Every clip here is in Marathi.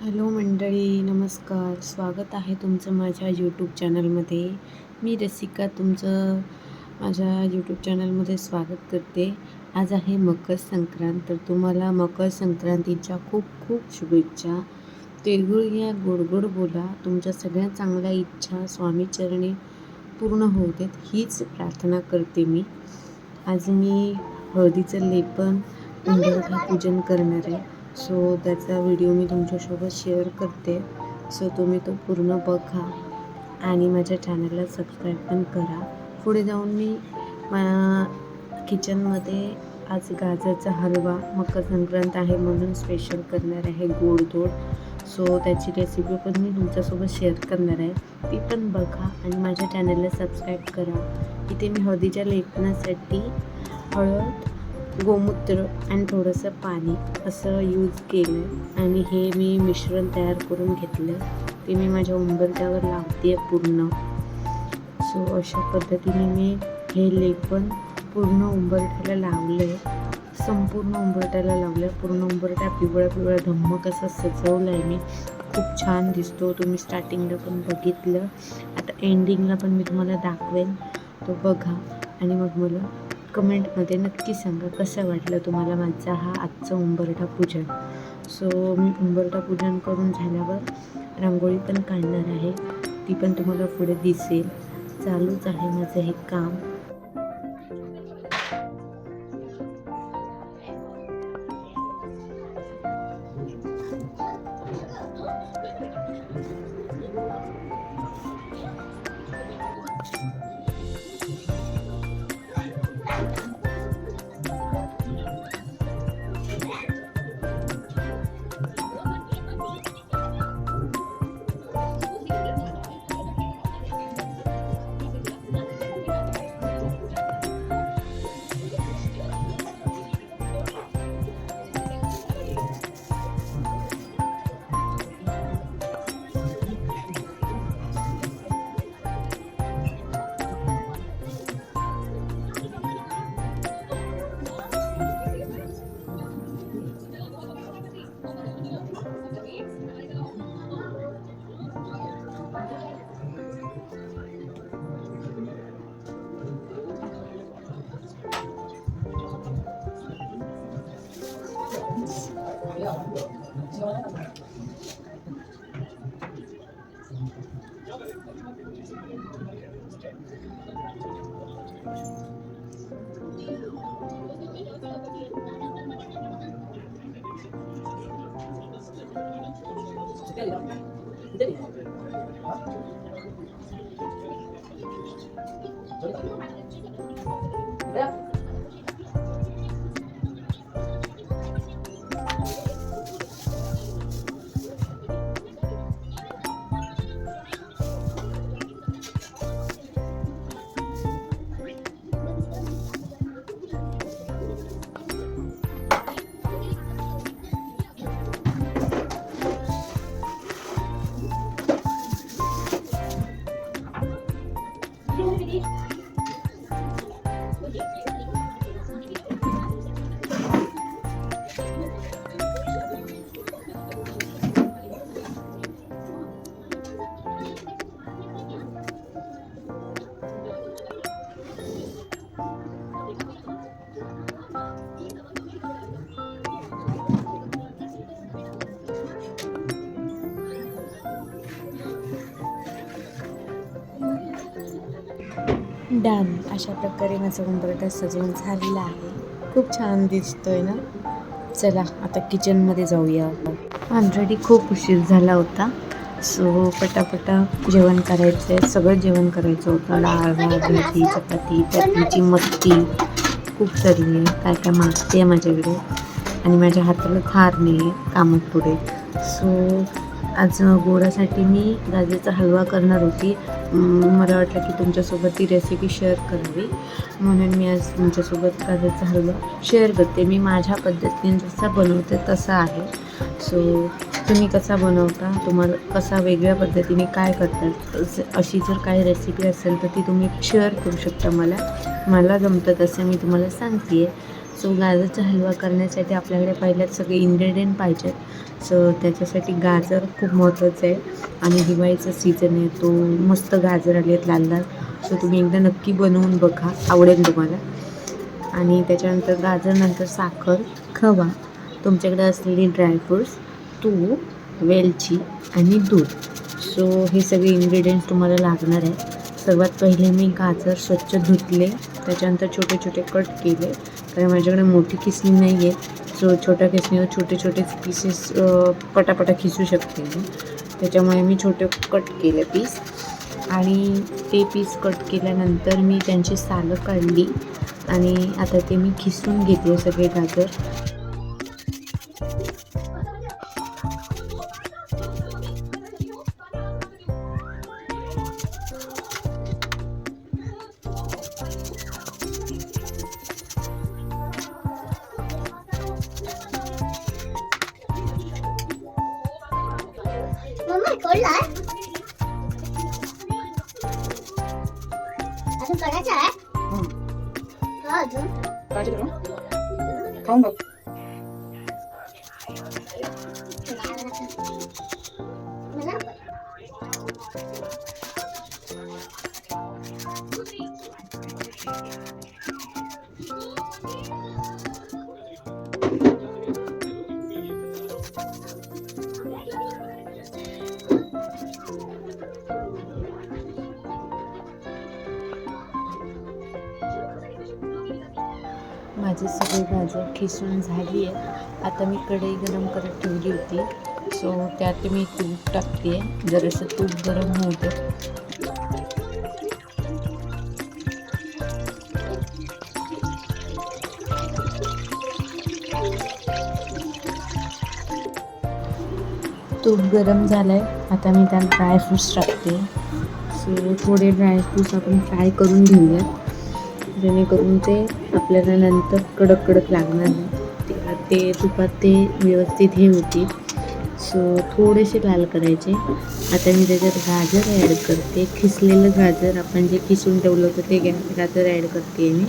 हॅलो मंडळी, नमस्कार. स्वागत आहे तुमचं माझ्या यूट्यूब चॅनलमध्ये. मी रसिका तुमचं माझ्या यूट्यूब चॅनलमध्ये स्वागत करते. आज आहे मकर संक्रांत, तर तुम्हाला मकर संक्रांतीच्या खूप खूप शुभेच्छा. तिळगुळ गोड गोड बोला. तुमच्या सगळ्या चांगल्या इच्छा स्वामीचरणी पूर्ण होऊ देत, हीच प्रार्थना करते मी. आज मी हळदीचं लेपन उंबरठा पूजन करणार आहे. सो त्याचा व्हिडिओ मी तुमच्यासोबत शेअर करते. सो तुम्ही तो पूर्ण बघा आणि माझ्या चॅनलला सबस्क्राईब पण करा. पुढे जाऊन मी किचनमध्ये आज गाजरचा हलवा, मकर संक्रांत आहे म्हणून स्पेशल करणार आहे गोडधोड. सो त्याची रेसिपी पण मी तुमच्यासोबत शेअर करणार आहे, ती पण बघा आणि माझ्या चॅनलला सबस्क्राईब करा. इथे मी हळदीच्या लेपनासाठी हळद, गोमूत्र आणि थोडंसं पाणी असं यूज केलं आणि हे मी मिश्रण तयार करून घेतलं. ते मी माझ्या उंबरठ्यावर लावते पूर्ण. सो अशा पद्धतीने मी हे लेपन पूर्ण उंबरठ्याला लावलं आहे. संपूर्ण उंबरठ्याला लावलं आहे. पूर्ण उंबरठ्या पिवळा पिवळा धम्मक असा सजवला आहे मी. खूप छान दिसतो. तुम्ही स्टार्टिंगला पण बघितलं, आता एंडिंगला पण मी तुम्हाला दाखवेन, तो बघा आणि मग मला कमेंटमध्ये नक्की सांगा कसं वाटलं तुम्हाला माझा हा आजचं उंबरठा पूजन. सो मी उंबरठा पूजन करून झाल्यावर रांगोळी पण काढणार आहे, ती पण तुम्हाला पुढे दिसेल. चालूच आहे माझं हे काम. डन. अशा प्रकारे माझा उंबरठा सजवून झालेला आहे. खूप छान दिसतोय ना. चला आता किचनमध्ये जाऊया. ऑलरेडी खूप उशीर झाला होता. सो पटापटा जेवण करायचं आहे. सगळं जेवण करायचं होतं. डाळ भात भाजी चपाती चटणीची मस्ती खूप सारी आहे. काय काय मागते आहे माझ्याकडे आणि माझ्या हाताला थार नाही आहे कामात पुढे. सो आज गोडासाठी मी गाजरचा हलवा करणार होती. मला वाटलं की तुमच्यासोबत ती रेसिपी शेअर करावी, म्हणून मी आज तुमच्यासोबत गाजरचा हलवा शेअर करते. मी माझ्या पद्धतीने जसा बनवते तसा आहे. सो तुम्ही कसा बनवता, तुम्हाला कसा वेगळ्या पद्धतीने काय करतात, अशी जर काही रेसिपी असेल तर ती तुम्ही शेअर करू शकता. मला जमतं तसं मी तुम्हाला सांगते आहे. सो गाजरचा हलवा करण्यासाठी आपल्याकडे पहिल्याच सगळे इन्ग्रेडियंट पाहिजेत. सो त्याच्यासाठी गाजर खूप महत्त्वाचं आहे आणि दिवाळीचा सीझन आहे, तो मस्त गाजर आले आहेत लाल लाल. सो तुम्ही एकदा नक्की बनवून बघा, आवडेल तुम्हाला. आणि त्याच्यानंतर गाजर, नंतर साखर, खवा, तुमच्याकडे असलेली ड्रायफ्रूट्स, तूप, वेलची आणि दूध. सो हे सगळे इन्ग्रेडियंट्स तुम्हाला लागणार आहे. सर्वात पहिले मी गाजर स्वच्छ धुतले, त्याच्यानंतर छोटे छोटे कट केले, कारण माझ्याकडे मोठी खिसणी नाही आहे. सो छोट्या खिसणीवर छोटे छोटे पीसेस पटापटा खिसू शकते मी, त्याच्यामुळे मी छोटे कट केले पीस. आणि ते पीस कट केल्यानंतर मी त्यांची सालं काढली आणि आता ते मी खिसून घेते सगळे गाजर. अजून करायचं आहे अजून खाऊन बघ. माझे सगळे गाजर खिसून झाली आहे. आता मी कढई गरम करत ठेवली होती, सो त्यात मी तूप टाकते आहे. जरासं तूप गरम होऊ दे. तूप गरम झालं आहे, आता मी त्यात ड्रायफ्रूट्स टाकते. सो थोडे ड्रायफ्रूट्स आपण फ्राय करून घेऊयात, जेणेकरून ते आपल्याला नंतर कडक कडक लागणार नाही. ते तुपात ते व्यवस्थित हे होतील. सो थोडेसे लाल करायचे. आता मी त्याच्यात गाजर ॲड करते, खिसलेलं गाजर, आपण जे खिसून ठेवलं होतं ते गाजर ॲड करते मी.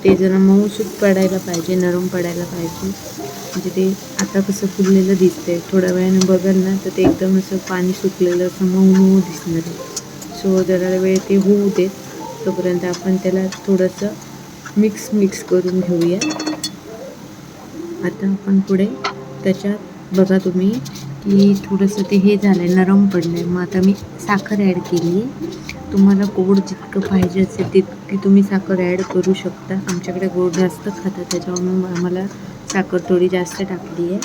ते जरा मऊसूत पडायला पाहिजे, नरम पडायला पाहिजे, म्हणजे ते आता कसं फुललेलं दिसतंय, थोड्या वेळाने बघाल ना तर ते एकदम असं पाणी सुकलेलं असं मऊ मऊ दिसणार आहे. सो जरा वेळ ते होऊ देत, तोपर्यंत आपण त्याला थोडंसं मिक्स करून घेऊया. आता आपण पुढे त्याच्यात बघा तुम्ही की थोडंसं ते हे झालं आहे, नरम पडलं आहे. मग आता मी साखर ॲड केली आहे. तुम्हाला गोड जितकं पाहिजे असेल तितकी तुम्ही साखर ॲड करू शकता. आमच्याकडे गोड जास्त खातात, त्याच्यावरून आम्हाला साखर थोडी जास्त टाकली आहे.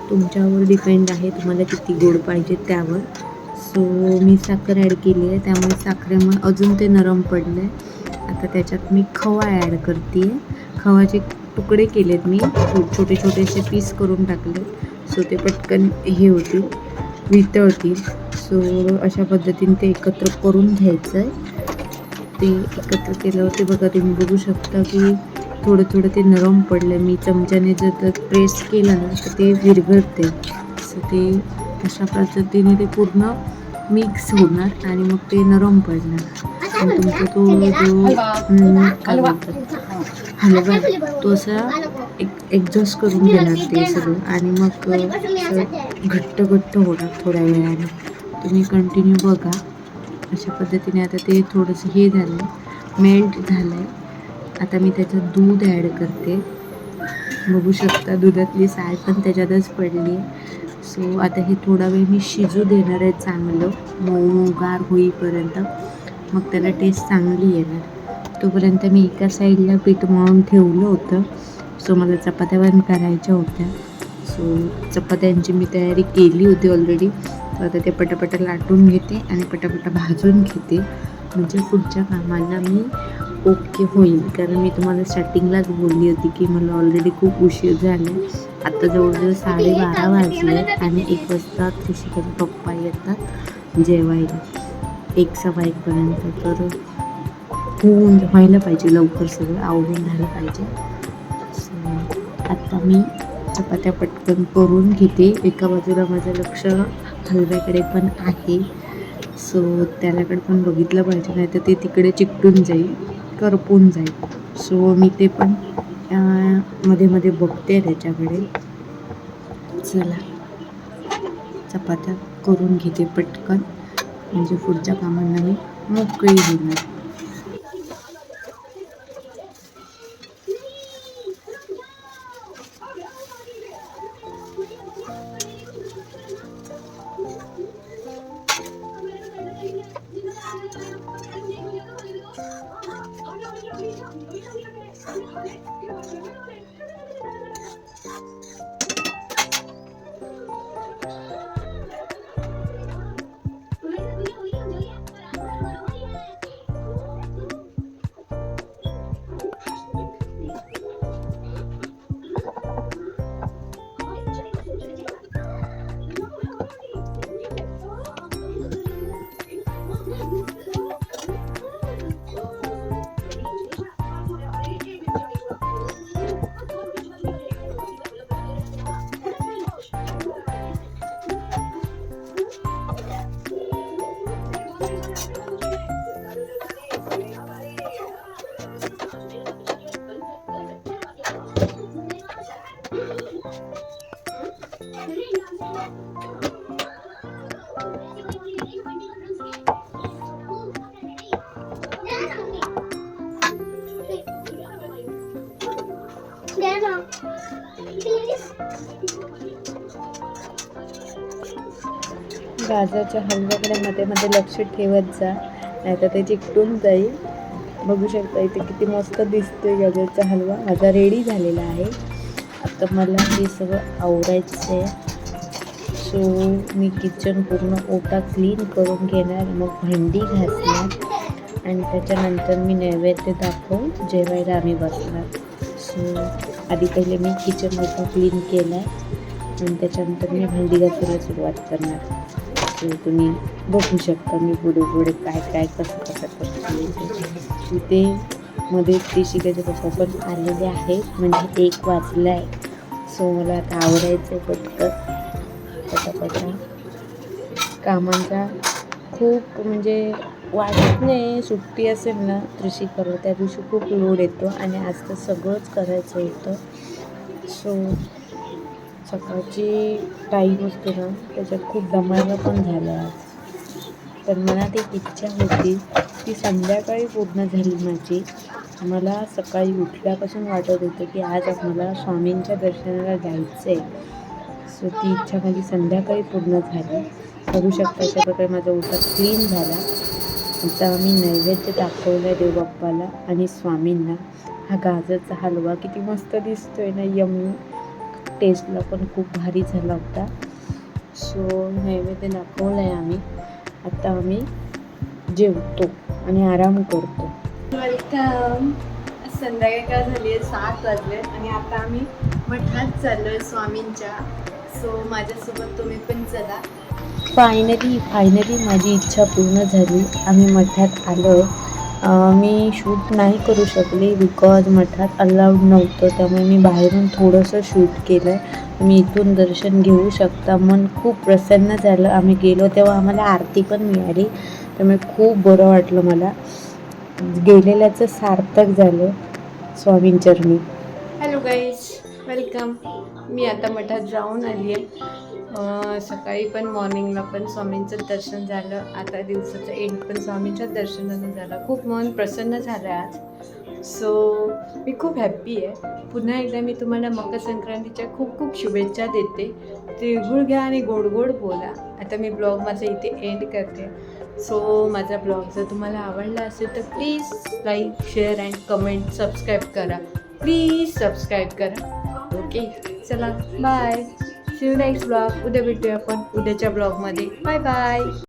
तुमच्यावर डिपेंड आहे तुम्हाला किती गोड पाहिजे त्यावर. सो मी साखर ॲड केली आहे, त्यामुळे साखरेमुळे अजून ते नरम पडलं आहे. आता त्याच्यात मी खवा ॲड करते आहे. खवाचे तुकडे केलेत मी, छोटे छोटेसे पीस करून टाकले, सो ते पटकन हे होतील, वितळतील. सो अशा पद्धतीने ते एकत्र करून घ्यायचं आहे. ते एकत्र केल्यावर ते बघा तुम्ही बघू शकता की थोडं थोडं ते नरम पडलं. मी चमच्याने जर प्रेस केलं ना तर ते विरघळते. सो ते अशा पद्धतीने ते पूर्ण मिक्स होणार आणि मग ते नरम पडणार. आणि तुमचा तो जो काय बोलतात हलवा तो असा एक्झॉस्ट करून घेणार ते सगळं, आणि मग घट्ट होणार थोड्या वेळाने. तुम्ही कंटिन्यू बघा. अशा पद्धतीने आता ते थोडंसं हे झालं आहे, मेल्ट झालं आहे. आता मी त्याच्यात दूध ॲड करते. बघू शकता दुधातली साय पण त्याच्यातच पडली आहे. सो आता हे थोडा वेळ मी शिजू देणार आहे, चांगलं मऊ गार होईपर्यंत. मग त्याला टेस्ट चांगली येणार. तोपर्यंत मी एका साईडला पीठ मळून ठेवलं होतं. सो मला चपात्या पण करायच्या होत्या. सो चपात्यांची मी तयारी केली होती ऑलरेडी. तर आता ते पटापटा लाटून घेते आणि पटापटा भाजून घेते, म्हणजे पुढच्या कामाला मी ओके होईल. कारण मी तुम्हाला स्टार्टिंगलाच बोलली होती की मला ऑलरेडी खूप उशीर झाले. आता जवळजवळ 12:30 वाजले आणि 1 वाजता ऋषिकेचे पप्पा येतात जेवायला, 1:15पर्यंत. तर व्हायला पाहिजे लवकर, सगळं आवडून झालं पाहिजे. सो आता मी चपात्या पटकन करून घेते. एका बाजूला माझं लक्ष हलव्याकडे पण आहे, सो त्यालाकडे पण बघितलं पाहिजे, नाही तर ते तिकडे चिकटून जाईल, करपून जाईल. सो मी ते पण मध्ये मध्ये बघते त्याच्याकडे. चला. चपात्या करून घेते पटकन, म्हणजे पुढच्या कामांना मी मोकळी होणार. गाजरच्या हलव्याकडे मध्ये मध्ये लक्ष ठेवत जा, नाहीतर ते चिकटून जाईल. बघू शकता इथे किती मस्त दिसतोय गाजरचा हलवा. माझा रेडी झालेला आहे. आता मला हे सगळं आवरायचं आहे. सो मी किचन पूर्ण ओटा क्लीन करून घेणार, मग भांडी घासणार आणि त्याच्यानंतर मी नैवेद्य दाखवून जेवायला आम्ही बसणार. सो आधी पहिले मी किचन ओटा क्लीन केला आहे आणि त्याच्यानंतर मी भांडी घासायला सुरुवात करणार. सो तुम्ही बघू शकता मी पुढे पुढे काय कसं करते. इथे मध्ये ते शिकायचे पप्पा पण आलेले आहेत, म्हणजे 1 वाजला आहे. सो मला आता आवरायचं आहे पटापटा. कामांचा खूप म्हणजे वाटत नाही, सुट्टी असेल ना ऋषिकला त्या दिवशी खूप लोड येतो आणि आज तर सगळंच करायचं होतं. सो सकाळची टाईम असतो ना त्याच्यात खूप दमायला पण झालं आज. तर मनात एक इच्छा होती ती संध्याकाळी पूर्ण झाली माझी. मला सकाळी उठल्यापासून वाटत होतं की आज मला स्वामींच्या दर्शनाला जायचं आहे. सो ती इच्छा माझी संध्याकाळी पूर्ण झाली. करू शकता अशा प्रकारे माझा ओटा क्लीन झाला. आता आम्ही नैवेद्य दाखवला देवबाप्पाला आणि स्वामींना. हा गाजरचा हलवा किती मस्त दिसतोय ना, यम्मी. टेस्टला पण खूप भारी झाला होता. सो नैवेद्य दाखवला आहे आम्ही. आता आम्ही जेवतो आणि आराम करतो. वेलकम. संध्याकाळी काय झाली आहे 7 वाजले आणि आता आम्ही मठात चाललो आहे स्वामींच्या. सो माझ्यासोबत तुम्ही पण चला. फायनली माझी इच्छा पूर्ण झाली. आम्ही मठात आलो. मी शूट नाही करू शकले बिकॉज मठात अलाउड नव्हतं, त्यामुळे मी बाहेरून थोडंसं शूट केलं आहे. तुम्ही इथून दर्शन घेऊ शकता. मन खूप प्रसन्न झालं. आम्ही गेलो तेव्हा आम्हाला आरती पण मिळाली, त्यामुळे खूप बरं वाटलं मला. गेलेल्याचं सार्थक झालं स्वामींचरणी. Hello guys, welcome. मी आता मठात जाऊन आली आहे. सकाळी पण मॉर्निंगला पण स्वामींचं दर्शन झालं. आता दिवसाचं एंड पण स्वामींच्या दर्शनाने झालं. खूप मन प्रसन्न झालं आज. सो मी खूप हॅप्पी आहे. पुन्हा एकदा मी तुम्हाला मकर संक्रांतीच्या खूप खूप शुभेच्छा देते. तिळगुळ घ्या आणि गोड गोड बोला. आता मी ब्लॉग माझा इथे एंड करते. सो माझा ब्लॉग जर तुम्हाला आवडला असेल तर please like, share and comment, subscribe करा. प्लीज सबस्क्राईब करा. ओके, चला bye. See you next blog. उद्या भेटूया आपण उद्याच्या ब्लॉगमध्ये. Bye bye.